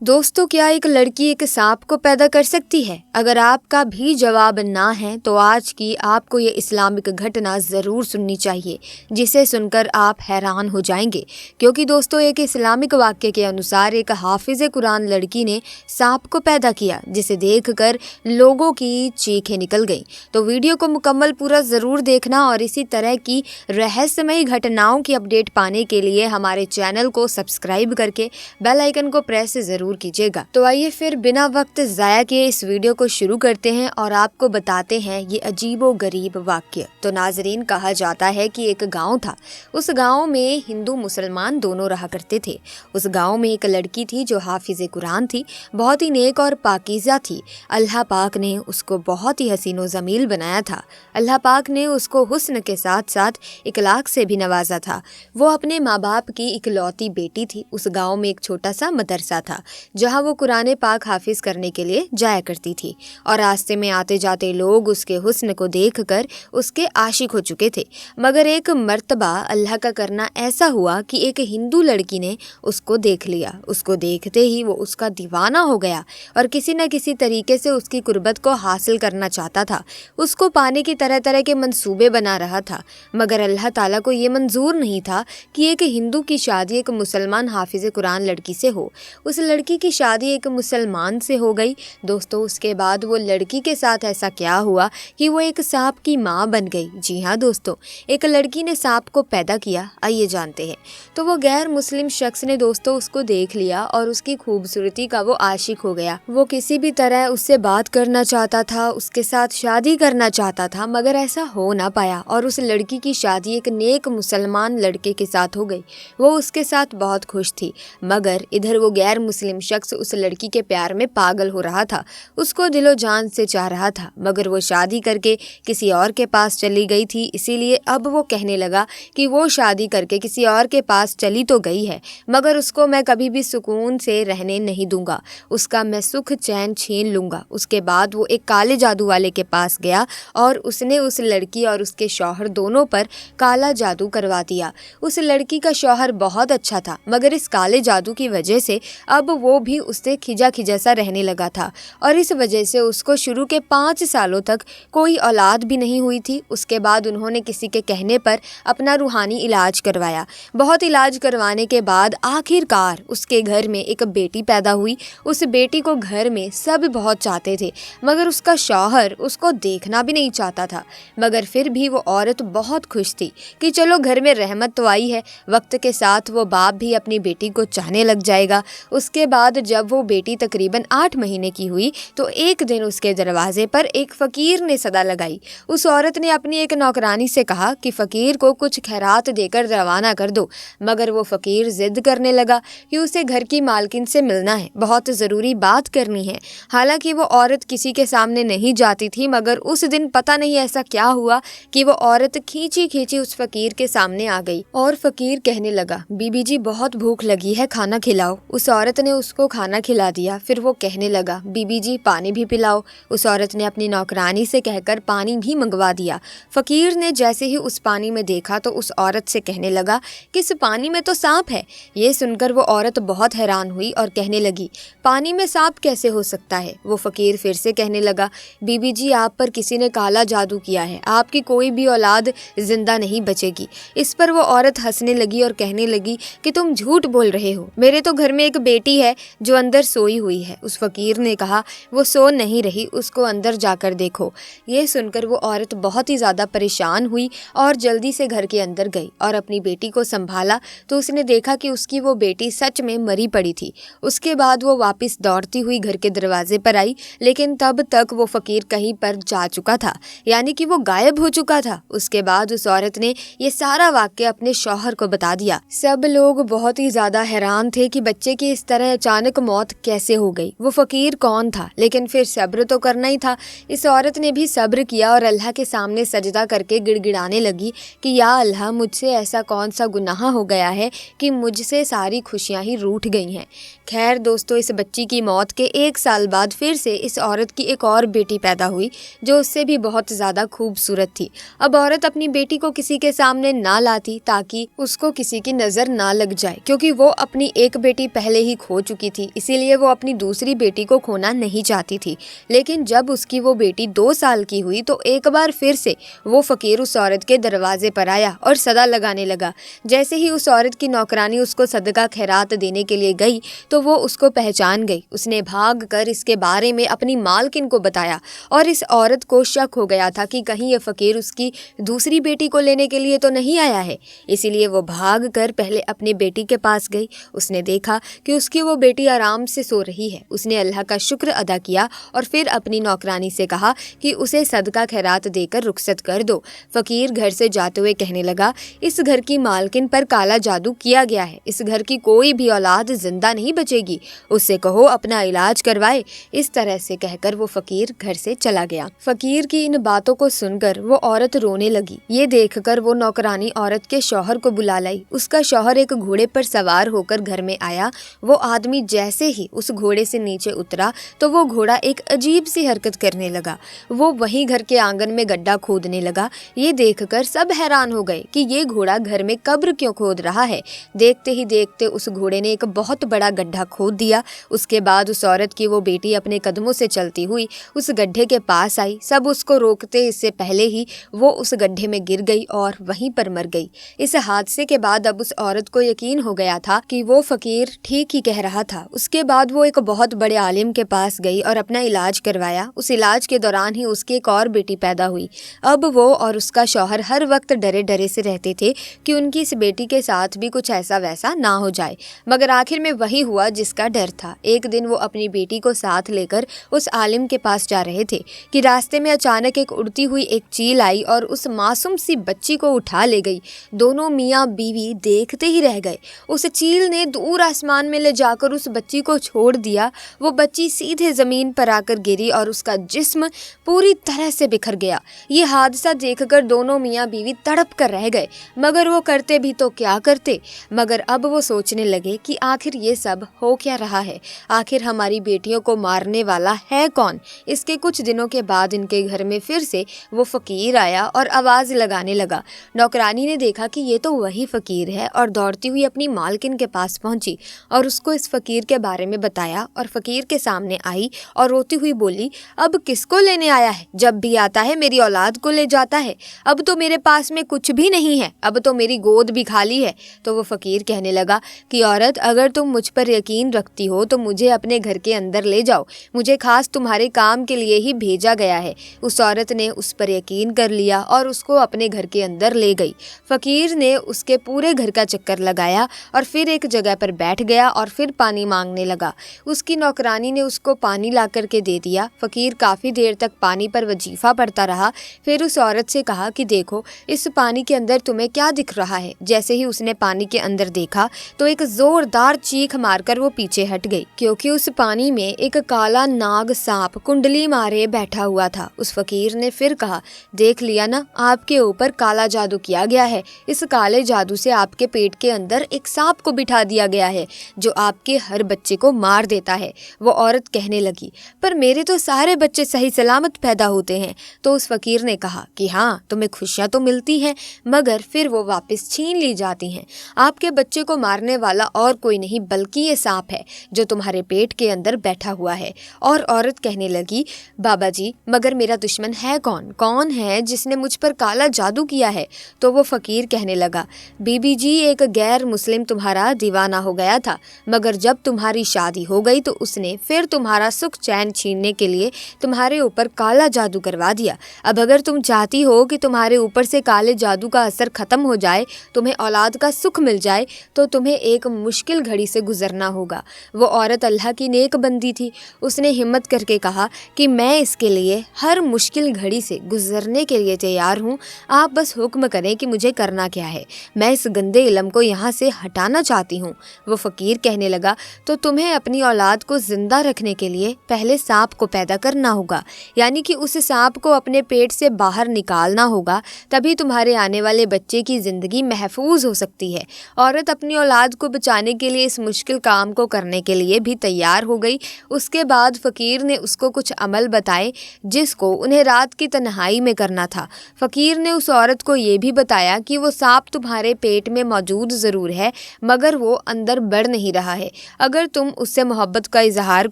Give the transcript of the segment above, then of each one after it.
दोस्तों, क्या एक लड़की एक सांप को पैदा कर सकती है? अगर आपका भी जवाब ना है तो आज की आपको ये इस्लामिक घटना ज़रूर सुननी चाहिए, जिसे सुनकर आप हैरान हो जाएंगे। क्योंकि दोस्तों, एक इस्लामिक वाक्य के अनुसार एक हाफिज कुरान लड़की ने सांप को पैदा किया, जिसे देखकर लोगों की चीखें निकल गईं। तो वीडियो को मुकम्मल पूरा ज़रूर देखना और इसी तरह की रहस्यमयी घटनाओं की अपडेट पाने के लिए हमारे चैनल को सब्सक्राइब करके बेल आइकन को प्रेस ज़रूर कीजिएगा। तो आइए फिर बिना वक्त ज़ाया किए इस वीडियो को शुरू करते हैं और आपको बताते हैं ये अजीबो गरीब वाक्य। तो नाजरीन, कहा जाता है कि एक गांव था। उस गांव में हिंदू मुसलमान दोनों रहा करते थे। उस गांव में एक लड़की थी जो हाफिज कुरान थी, बहुत ही नेक और पाकीज़ा थी। अल्लाह पाक ने उसको बहुत ही हसीनो जमील बनाया था। अल्लाह पाक ने उसको हुस्न के साथ साथ इखलाक से भी नवाजा था। वो अपने माँ बाप की इकलौती बेटी थी। उस गाँव में एक छोटा सा मदरसा था जहाँ वो कुरान पाक हाफिज करने के लिए जाया करती थी और रास्ते में आते जाते लोग उसके हुस्न को देखकर उसके आशिक हो चुके थे। मगर एक मर्तबा अल्लाह का करना ऐसा हुआ कि एक हिंदू लड़की ने उसको देख लिया। उसको देखते ही वो उसका दीवाना हो गया और किसी न किसी तरीके से उसकी कुर्बत को हासिल करना चाहता था। उसको पाने की तरह तरह के मंसूबे बना रहा था, मगर अल्लाह ताला को ये मंजूर नहीं था कि एक हिंदू की शादी एक मुसलमान हाफिज कुरान लड़की से हो। उस लड़की की शादी एक मुसलमान से हो गई। दोस्तों, उसके बाद वो लड़की के साथ ऐसा क्या हुआ कि वो एक सांप की माँ बन गई। जी हाँ दोस्तों, एक लड़की ने सांप को पैदा किया। आइए जानते हैं। तो वो गैर मुस्लिम शख्स ने दोस्तों उसको देख लिया और उसकी खूबसूरती का वो आशिक हो गया। वो किसी भी तरह उससे बात करना चाहता था, उसके साथ शादी करना चाहता था, मगर ऐसा हो ना पाया और उस लड़की की शादी एक नेक मुसलमान लड़के के साथ हो गई। वो उसके साथ बहुत खुश थी, मगर इधर वो गैर मुस्लिम शख्स उस लड़की के प्यार में पागल हो रहा था। उसको दिलो जान से चाह रहा था, मगर वो शादी करके किसी और के पास चली गई थी। इसीलिए अब वो कहने लगा कि वो शादी करके किसी और के पास चली तो गई है, मगर उसको मैं कभी भी सुकून से रहने नहीं दूंगा। उसका मैं सुख चैन छीन लूंगा। उसके बाद वो एक काले जादू वाले के पास गया और उसने उस लड़की और उसके शौहर दोनों पर काला जादू करवा दिया। उस लड़की का शौहर बहुत अच्छा था, मगर इस काले जादू की वजह से अब वो भी उससे खिजा खिजा सा रहने लगा था और इस वजह से उसको शुरू के 5 सालों तक कोई औलाद भी नहीं हुई थी। उसके बाद उन्होंने किसी के कहने पर अपना रूहानी इलाज करवाया। बहुत इलाज करवाने के बाद आखिरकार उसके घर में एक बेटी पैदा हुई। उस बेटी को घर में सब बहुत चाहते थे, मगर उसका शौहर उसको देखना भी नहीं चाहता था। मगर फिर भी वो औरत बहुत खुश थी कि चलो घर में रहमत तो आई है। वक्त के साथ वो बाप भी अपनी बेटी को चाहने लग जाएगा। उसके बाद जब वो बेटी तकरीबन 8 महीने की हुई तो एक दिन उसके दरवाजे पर एक फ़कीर ने सदा लगाई। उस औरत ने अपनी एक नौकरानी से कहा कि फ़कीर को कुछ खैरात देकर रवाना कर दो, मगर वो फ़कीर ज़िद करने लगा कि उसे घर की मालकिन से मिलना है, बहुत ज़रूरी बात करनी है। हालांकि वो औरत किसी के सामने नहीं जाती थी, मगर उस दिन पता नहीं ऐसा क्या हुआ कि वो औरत खींची खींची उस फ़कीर के सामने आ गई और फ़कीर कहने लगा, बीबी जी बहुत भूख लगी है, खाना खिलाओ। उस औरत ने उसको खाना खिला दिया। फिर वो कहने लगा, बीबी जी पानी भी पिलाओ। उस औरत ने अपनी नौकरानी से कहकर पानी भी मंगवा दिया। फ़कीर ने जैसे ही उस पानी में देखा तो उस औरत से कहने लगा कि इस पानी में तो सांप है। ये सुनकर वो औरत बहुत हैरान हुई और कहने लगी, पानी में सांप कैसे हो सकता है? वो फ़कीर फिर से कहने लगा, बीबी जी आप पर किसी ने काला जादू किया है, आपकी कोई भी औलाद जिंदा नहीं बचेगी। इस पर वो औरत हंसने लगी और कहने लगी कि तुम झूठ बोल रहे हो, मेरे तो घर में एक बेटी है जो अंदर सोई हुई है। उस फ़कीर ने कहा, वो सो नहीं रही, उसको अंदर जाकर देखो। ये सुनकर वो औरत बहुत ही ज़्यादा परेशान हुई और जल्दी से घर के अंदर गई और अपनी बेटी को संभाला तो उसने देखा कि उसकी वो बेटी सच में मरी पड़ी थी। उसके बाद वो वापस दौड़ती हुई घर के दरवाजे पर आई, लेकिन तब तक वो फ़कीर कहीं पर जा चुका था, यानी कि वो गायब हो चुका था। उसके बाद उस औरत ने ये सारा वाक़या अपने शौहर को बता दिया। सब लोग बहुत ही ज़्यादा हैरान थे कि बच्चे की इस तरह अचानक मौत कैसे हो गई। वो फ़कीर कौन था? लेकिन फिर सब्र तो करना ही था। इस औरत ने भी सब्र किया और अल्लाह के सामने सजदा करके गिड़गिड़ाने लगी कि या अल्लाह, मुझसे ऐसा कौन सा गुनाह हो गया है कि मुझसे सारी खुशियाँ ही रूठ गई हैं। खैर दोस्तों, इस बच्ची की मौत के 1 साल बाद फिर से इस औरत की एक और बेटी पैदा हुई जो उससे भी बहुत ज़्यादा खूबसूरत थी। अब औरत अपनी बेटी को किसी के सामने ना लाती ताकि उसको किसी की नज़र ना लग जाए, क्योंकि वो अपनी एक बेटी पहले ही खो चुकी चुकी थी, इसीलिए वो अपनी दूसरी बेटी को खोना नहीं चाहती थी। लेकिन जब उसकी वो बेटी 2 साल की हुई तो एक बार फिर से वो फकीर उस औरत के दरवाजे पर आया और सदा लगाने लगा। जैसे ही उस औरत की नौकरानी उसको सदका खैरात देने के लिए गई तो वो उसको पहचान गई। उसने भाग कर इसके बारे में अपनी मालकिन को बताया और इस औरत को शक हो गया था कि कहीं ये फकीर उसकी दूसरी बेटी को लेने के लिए तो नहीं आया है। इसीलिए वो भाग कर पहले अपनी बेटी के पास गई। उसने देखा कि उसकी वो बेटी आराम से सो रही है। उसने अल्लाह का शुक्र अदा किया और फिर अपनी नौकरानी से कहा कि उसे सदका खैरात देकर रुखसत कर दो। फकीर घर से जाते हुए कहने लगा, इस घर की मालकिन पर काला जादू किया गया है, इस घर की कोई भी औलाद जिंदा नहीं बचेगी, उससे कहो अपना इलाज करवाए। इस तरह से कहकर वो फकीर घर से चला गया। फकीर की इन बातों को सुनकर वो औरत रोने लगी। ये देखकर वो नौकरानी औरत के शौहर को बुला लाई। उसका शौहर एक घोड़े पर सवार होकर घर में आया। वो आदमी जैसे ही उस घोड़े से नीचे उतरा तो वो घोड़ा एक अजीब सी हरकत करने लगा। वो वहीं घर के आंगन में गड्ढा खोदने लगा। ये देखकर सब हैरान हो गए कि ये घोड़ा घर में कब्र क्यों खोद रहा है। देखते ही देखते उस घोड़े ने एक बहुत बड़ा गड्ढा खोद दिया। उसके बाद उस औरत की वो बेटी अपने कदमों से चलती हुई उस गड्ढे के पास आई। सब उसको रोकते इससे पहले ही वो उस गड्ढे में गिर गई और वहीं पर मर गई। इस हादसे के बाद अब उस औरत को यकीन हो गया था कि वो फकीर ठीक ही कह रहा था। उसके बाद वो एक बहुत बड़े आलिम के पास गई और अपना इलाज करवाया। उस इलाज के दौरान ही उसकी एक और बेटी पैदा हुई। अब वो और उसका शौहर हर वक्त डरे डरे से रहते थे कि उनकी इस बेटी के साथ भी कुछ ऐसा वैसा ना हो जाए, मगर आखिर में वही हुआ जिसका डर था। एक दिन वो अपनी बेटी को साथ लेकर उस आलिम के पास जा रहे थे कि रास्ते में अचानक एक उड़ती हुई एक चील आई और उस मासूम सी बच्ची को उठा ले गई। दोनों मियाँ बीवी देखते ही रह गए। उस चील ने दूर आसमान में ले जाकर उस बच्ची को छोड़ दिया। वो बच्ची सीधे जमीन पर आकर गिरी और उसका जिस्म पूरी तरह से बिखर गया। ये हादसा देखकर दोनों मियाँ बीवी तड़प कर रह गए, मगर वो करते भी तो क्या करते। मगर अब वो सोचने लगे कि आखिर ये सब हो क्या रहा है, आखिर हमारी बेटियों को मारने वाला है कौन। इसके कुछ दिनों के बाद इनके घर में फिर से वो फकीर आया और आवाज़ लगाने लगा। नौकरानी ने देखा कि ये तो वही फकीर है और दौड़ती हुई अपनी मालकिन के पास पहुंची और उसको इस फकीर के बारे में बताया और फकीर के सामने आई और रोती हुई बोली, अब किसको लेने आया है? जब भी आता है मेरी औलाद को ले जाता है। अब तो मेरे पास में कुछ भी नहीं है, अब तो मेरी गोद भी खाली है। तो वो फकीर कहने लगा कि औरत, अगर तुम मुझ पर यकीन रखती हो तो मुझे अपने घर के अंदर ले जाओ, मुझे खास तुम्हारे काम के लिए ही भेजा गया है। उस औरत ने उस पर यकीन कर लिया और उसको अपने घर के अंदर ले गई। फकीर ने उसके पूरे घर का चक्कर लगाया और फिर एक जगह पर बैठ गया और फिर पानी मांगने लगा। उसकी नौकरानी ने उसको पानी ला कर के दे दिया। फकीर काफ़ी देर तक पानी पर वजीफा पढ़ता रहा। फिर उस औरत से कहा कि देखो, इस पानी के अंदर तुम्हें क्या दिख रहा है? जैसे ही उसने पानी के अंदर देखा तो एक जोरदार चीख मारकर वो पीछे हट गई, क्योंकि उस पानी में एक काला नाग सांप कुंडली मारे बैठा हुआ था। उस फकीर ने फिर कहा, देख लिया ना, आपके ऊपर काला जादू किया गया है। इस काले जादू से आपके पेट के अंदर एक सांप को बिठा दिया गया है जो आपके हर बच्चे को मार देता है। वो औरत कहने लगी, पर मेरे तो सारे बच्चे सही सलामत पैदा होते हैं। तो उस फकीर ने कहा कि हाँ, तुम्हें खुशियाँ तो मिलती हैं, मगर फिर वो वापस छीन ली जाती हैं। आपके बच्चे को मारने वाला और कोई नहीं बल्कि ये सांप है जो तुम्हारे पेट के अंदर बैठा हुआ है। और औरत कहने लगी, बाबा जी, मगर मेरा दुश्मन है कौन? कौन है जिसने मुझ पर काला जादू किया है? तो वो फकीर कहने लगा, बीबी जी, एक गैर मुस्लिम तुम्हारा दीवाना हो गया था, मगर जब तुम्हारी शादी हो गई तो उसने फिर तुम्हारा सुख चैन छीनने के लिए तुम्हारे ऊपर काला जादू करवा दिया। अब अगर तुम चाहती हो कि तुम्हारे ऊपर से काले जादू का असर खत्म हो जाए, तुम्हें औलाद का सुख मिल जाए, तो तुम्हें एक मुश्किल घड़ी से गुजरना होगा। वो औरत अल्लाह की नेक बंदी थी। उसने हिम्मत करके कहा कि मैं इसके लिए हर मुश्किल घड़ी से गुजरने के लिए तैयार हूँ। आप बस हुक्म करें कि मुझे करना क्या है। मैं इस गंदे इल्म को यहाँ से हटाना चाहती हूँ। वो फकीर कहने लगा, तो तुम्हें अपनी औलाद को जिंदा रखने के लिए पहले सांप को पैदा करना होगा, यानी कि उस सांप को अपने पेट से बाहर निकालना होगा, तभी तुम्हारे आने वाले बच्चे की ज़िंदगी महफूज हो सकती है। औरत अपनी औलाद को बचाने के लिए इस मुश्किल काम को करने के लिए भी तैयार हो गई। उसके बाद फ़कीर ने उसको कुछ अमल बताए जिसको उन्हें रात की तन्हाई में करना था। फ़कीर ने उस औरत को ये भी बताया कि वो सांप तुम्हारे पेट में मौजूद ज़रूर है, मगर वो अंदर बढ़ नहीं रहा है। اگر تم اس سے محبت کا اظہار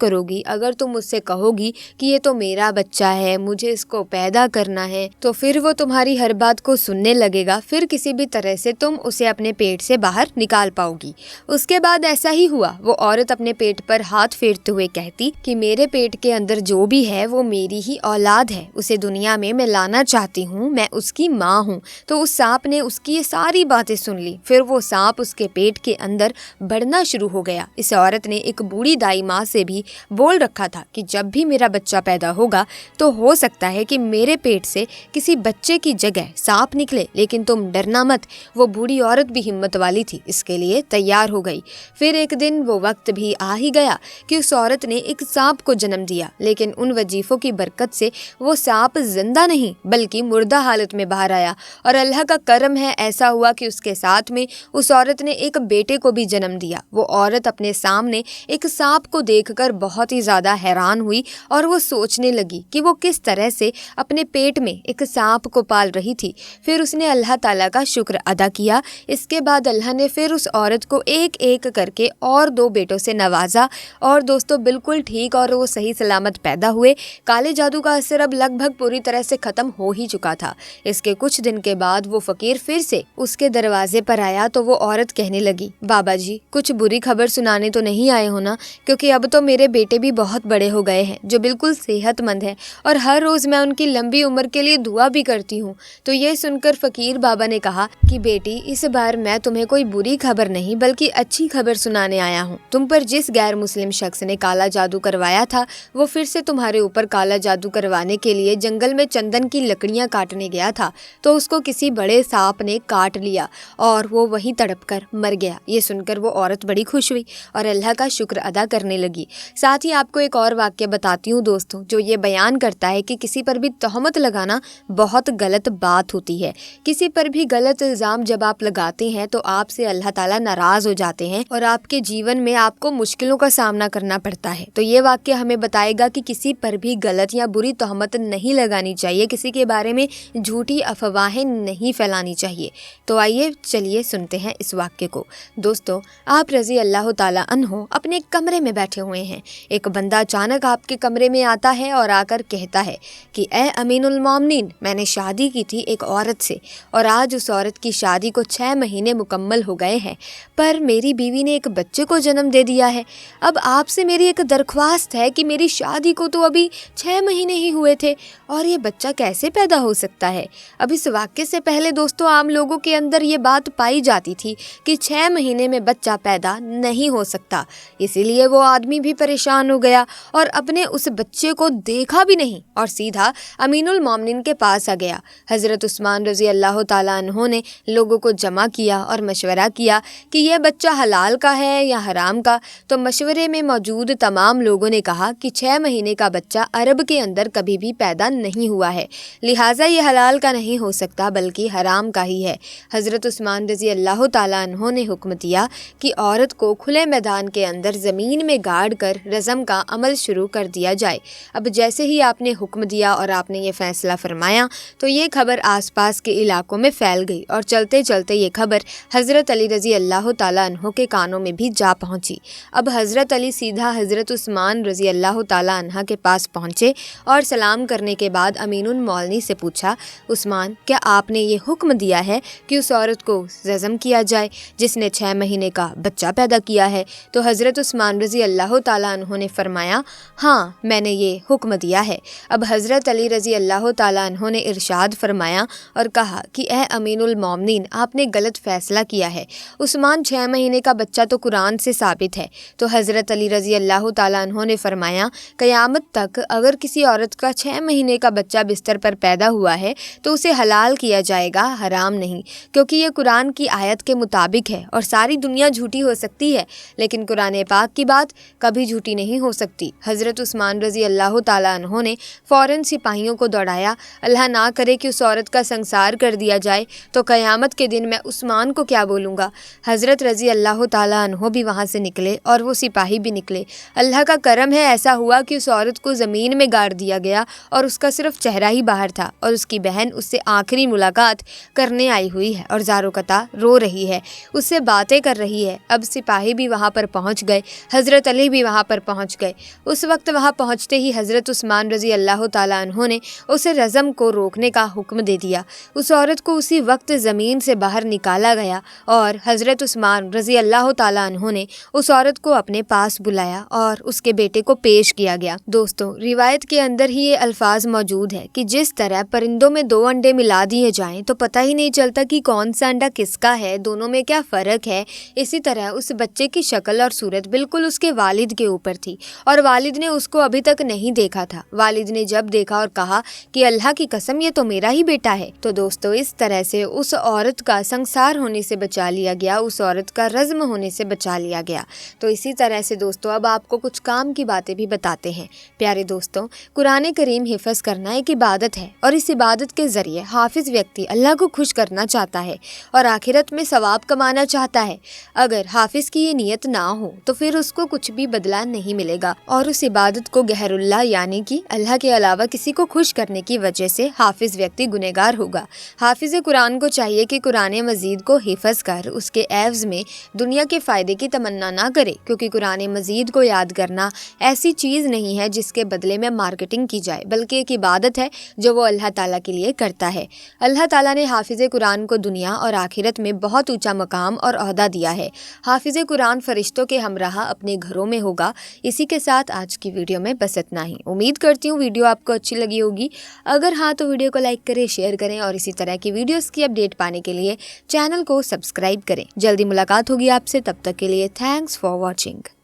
کرو گی، اگر تم اس سے کہو گی کہ یہ تو میرا بچہ ہے، مجھے اس کو پیدا کرنا ہے، تو پھر وہ تمہاری ہر بات کو سننے لگے گا، پھر کسی بھی طرح سے تم اسے اپنے پیٹ سے باہر نکال پاؤ گی۔ اس کے بعد ایسا ہی ہوا۔ وہ عورت اپنے پیٹ پر ہاتھ پھیرتے ہوئے کہتی کہ میرے پیٹ کے اندر جو بھی ہے وہ میری ہی اولاد ہے، اسے دنیا میں لانا چاہتی ہوں، میں اس کی ماں ہوں۔ تو اس سانپ نے اس کی یہ ساری باتیں سن لی، پھر وہ سانپ اس کے پیٹ کے اندر بڑھنا شروع ہو گیا۔ اس عورت نے ایک بوڑھی دائی ماں سے بھی بول رکھا تھا کہ جب بھی میرا بچہ پیدا ہوگا تو ہو سکتا ہے کہ میرے پیٹ سے کسی بچے کی جگہ سانپ نکلے، لیکن تم ڈرنا مت۔ وہ بوڑھی عورت بھی ہمت والی تھی، اس کے لیے تیار ہو گئی۔ پھر ایک دن وہ وقت بھی آ ہی گیا کہ اس عورت نے ایک سانپ کو جنم دیا، لیکن ان وظیفوں کی برکت سے وہ سانپ زندہ نہیں بلکہ مردہ حالت میں باہر آیا، اور اللہ کا کرم ہے ایسا ہوا کہ اس کے ساتھ میں اس عورت نے ایک بیٹے کو بھی جنم دیا۔ وہ عورت اپنے سامنے ایک سانپ کو دیکھ کر بہت ہی زیادہ حیران ہوئی، اور وہ سوچنے لگی کہ وہ کس طرح سے اپنے پیٹ میں ایک سانپ کو پال رہی تھی۔ پھر اس نے اللہ تعالیٰ کا شکر ادا کیا۔ اس کے بعد اللہ نے پھر اس عورت کو ایک ایک کر کے اور 2 بیٹوں سے نوازا، اور دوستو بالکل ٹھیک اور وہ صحیح سلامت پیدا ہوئے۔ کالے جادو کا اثر اب لگ بھگ پوری طرح سے ختم ہو ہی چکا تھا۔ اس کے کچھ دن کے بعد وہ فقیر پھر سے اس کے دروازے پر آیا تو وہ عورت کہنے لگی، بابا جی کچھ بری خبر سنانے تو نہیں آئے ہو نا، کیونکہ اب تو میرے بیٹے بھی بہت بڑے ہو گئے ہیں جو بالکل صحت مند ہیں، اور ہر روز میں ان کی لمبی عمر کے لیے دعا بھی کرتی ہوں۔ تو یہ سن کر فقیر بابا نے کہا کہ بیٹی اس بار میں تمہیں کوئی بری خبر نہیں بلکہ اچھی خبر سنانے آیا ہوں۔ تم پر جس غیر مسلم شخص نے کالا جادو کروایا تھا وہ پھر سے تمہارے اوپر کالا جادو کروانے کے لیے جنگل میں چندن کی لکڑیاں کاٹنے گیا تھا، تو اس کو کسی بڑے سانپ نے کاٹ لیا اور وہ وہیں تڑپ کر مر گیا۔ یہ سن کر وہ عورت بڑی خوش ہوئی اور اللہ کا شکر ادا کرنے لگی۔ ساتھ ہی آپ کو ایک اور واقعہ بتاتی ہوں دوستوں، جو یہ بیان کرتا ہے کہ کسی پر بھی تہمت لگانا بہت غلط بات ہوتی ہے۔ کسی پر بھی غلط الزام جب آپ لگاتے ہیں تو آپ سے اللہ تعالیٰ ناراض ہو جاتے ہیں اور آپ کے جیون میں آپ کو مشکلوں کا سامنا کرنا پڑتا ہے۔ تو یہ واقعہ ہمیں بتائے گا کہ کسی پر بھی غلط یا بری تہمت نہیں لگانی چاہیے، کسی کے بارے میں جھوٹی افواہیں نہیں پھیلانی چاہیے۔ تو آئیے چلیے سنتے ہیں اس واقعے کو۔ دوستو آپ رضی اللہ تعالیٰ عنہ اپنے کمرے میں بیٹھے ہوئے ہیں، ایک بندہ اچانک آپ کے کمرے میں آتا ہے اور آ کر کہتا ہے کہ اے امین المومنین، میں نے شادی کی تھی ایک عورت سے اور آج اس عورت کی شادی کو 6 مہینے مکمل ہو گئے ہیں، پر میری بیوی نے ایک بچے کو جنم دے دیا ہے۔ اب آپ سے میری ایک درخواست ہے کہ میری شادی کو تو ابھی 6 مہینے ہی ہوئے تھے اور یہ بچہ کیسے پیدا ہو سکتا ہے؟ اب اس واقعے سے پہلے دوستو عام لوگوں کے اندر یہ بات پائی جاتی تھی کہ 6 مہینے میں بچہ پیدا نہیں ہو سکتا، اسی لیے وہ آدمی بھی پریشان ہو گیا اور اپنے اس بچے کو دیکھا بھی نہیں اور سیدھا امین المومنین کے پاس آ گیا۔ حضرت عثمان رضی اللہ تعالیٰ عنہ نے لوگوں کو جمع کیا اور مشورہ کیا کہ یہ بچہ حلال کا ہے یا حرام کا۔ تو مشورے میں موجود تمام لوگوں نے کہا کہ 6 مہینے کا بچہ عرب کے اندر کبھی بھی پیدا نہیں ہوا ہے، لہٰذا یہ حلال کا نہیں ہو سکتا بلکہ حرام کا ہی ہے۔ حضرت عثمان رضی اللہ تعالیٰ عنہ نے حکم دیا کہ عورت کو کھلے میدان کے اندر زمین میں گاڑ کر رجم کا عمل شروع کر دیا جائے۔ اب جیسے ہی آپ نے حکم دیا اور آپ نے یہ فیصلہ فرمایا تو یہ خبر آس پاس کے علاقوں میں پھیل گئی اور چلتے چلتے یہ خبر حضرت علی رضی اللہ تعالیٰ عنہ کے کانوں میں بھی جا پہنچی۔ اب حضرت علی سیدھا حضرت عثمان رضی اللہ تعالیٰ عنہ کے پاس پہنچے اور سلام کرنے کے بعد امین المومنین سے پوچھا، عثمان کیا آپ نے یہ حکم دیا ہے کہ اس عورت کو رجم کیا جائے جس نے 6 مہینے کا بچہ پیدا کیا ہے؟ تو حضرت عثمان رضی اللہ تعالیٰ عنہ نے فرمایا، ہاں میں نے یہ حکم دیا ہے۔ اب حضرت علی رضی اللہ تعالیٰ عنہ نے ارشاد فرمایا اور کہا کہ اے امین المومنین، آپ نے غلط فیصلہ کیا ہے، عثمان 6 مہینے کا بچہ تو قرآن سے ثابت ہے۔ تو حضرت علی رضی اللہ تعالیٰ عنہ نے فرمایا، قیامت تک اگر کسی عورت کا 6 مہینے کا بچہ بستر پر پیدا ہوا ہے تو اسے حلال کیا جائے گا، حرام نہیں، کیونکہ یہ قرآن کی آیت کے مطابق ہے۔ اور ساری دنیا جھوٹی ہو سکتی ہے لیکن قرآن پاک کی بات کبھی جھوٹی نہیں ہو سکتی۔ حضرت عثمان رضی اللہ تعالیٰ عنہ نے فوراً سپاہیوں کو دوڑایا، اللہ نہ کرے کہ اس عورت کا سنسار کر دیا جائے تو قیامت کے دن میں عثمان کو کیا بولوں گا۔ حضرت رضی اللہ تعالیٰ عنہ بھی وہاں سے نکلے اور وہ سپاہی بھی نکلے۔ اللہ کا کرم ہے ایسا ہوا کہ اس عورت کو زمین میں گاڑ دیا گیا اور اس کا صرف چہرہ ہی باہر تھا اور اس کی بہن اس سے آخری ملاقات کرنے آئی ہوئی ہے اور زار و قطع رو رہی ہے، اس سے باتیں کر رہی ہے۔ اب سپاہی بھی वहाँ पर पहुँच गए, हज़रत अली भी वहाँ पर पहुँच गए। उस वक्त वहाँ पहुँचते ही हज़रत उस्मान रज़ी अल्लाह ताला अन्हु ने उसे रज़म को रोकने का हुक्म दे दिया। उस औरत को उसी वक्त ज़मीन से बाहर निकाला गया और हज़रत उस्मान रज़ी अल्लाह ताला अन्हु ने उस औरत को अपने पास बुलाया और उसके बेटे को पेश किया गया। दोस्तों, रिवायत के अंदर ही ये अल्फाज मौजूद है कि जिस तरह परिंदों में 2 अंडे मिला दिए जाएं तो पता ही नहीं चलता कि कौन सा अंडा किसका है, दोनों में क्या फ़र्क है, इसी तरह उस बच्चे की शक्ल और सूरत बिल्कुल उसके वालिद के ऊपर थी और वालिद ने उसको अभी तक नहीं देखा था। वालिद ने जब देखा और कहा कि अल्लाह की कसम, ये तो मेरा ही बेटा है। तो दोस्तों, इस तरह से उस औरत का संसार होने से बचा लिया गया, उस औरत का रज़्म होने से बचा लिया गया। तो इसी तरह से दोस्तों, अब आपको कुछ काम की बातें भी बताते हैं। प्यारे दोस्तों, कुरान करीम हिफ्ज़ करना एक इबादत है और इस इबादत के ज़रिए हाफिज़ व्यक्ति अल्लाह को खुश करना चाहता है और आखिरत में सवाब कमाना चाहता है। अगर हाफिज़ की ये नीयत ना हो तो फिर उसको कुछ भी बदला नहीं मिलेगा और उस इबादत को गैरुल्लाह यानी कि अल्लाह के अलावा किसी को खुश करने की वजह से हाफिज़ व्यक्ति गुनहगार होगा। हाफिज़ कुरान को चाहिए कि कुरान मजीद को हिफ्ज़ कर उसके एवज़ में दुनिया के फ़ायदे की तमन्ना ना करे, क्योंकि कुरान मजीद को याद करना ऐसी चीज़ नहीं है जिसके बदले में मार्केटिंग की जाए, बल्कि एक इबादत है जो वो अल्लाह ताला के लिए करता है। अल्लाह ताला ने हाफिज़ कुरान को दुनिया और आखिरत में बहुत ऊंचा मकाम और ओहदा दिया है। हाफिज़ कुरान फरिश्तों के हमराह अपने घरों में होगा। इसी के साथ आज की वीडियो में बस इतना ही। उम्मीद करती हूँ वीडियो आपको अच्छी लगी होगी। अगर हाँ तो वीडियो को लाइक करें, शेयर करें और इसी तरह की वीडियोस की अपडेट पाने के लिए चैनल को सब्सक्राइब करें। जल्दी मुलाकात होगी आपसे, तब तक के लिए थैंक्स फॉर वॉचिंग।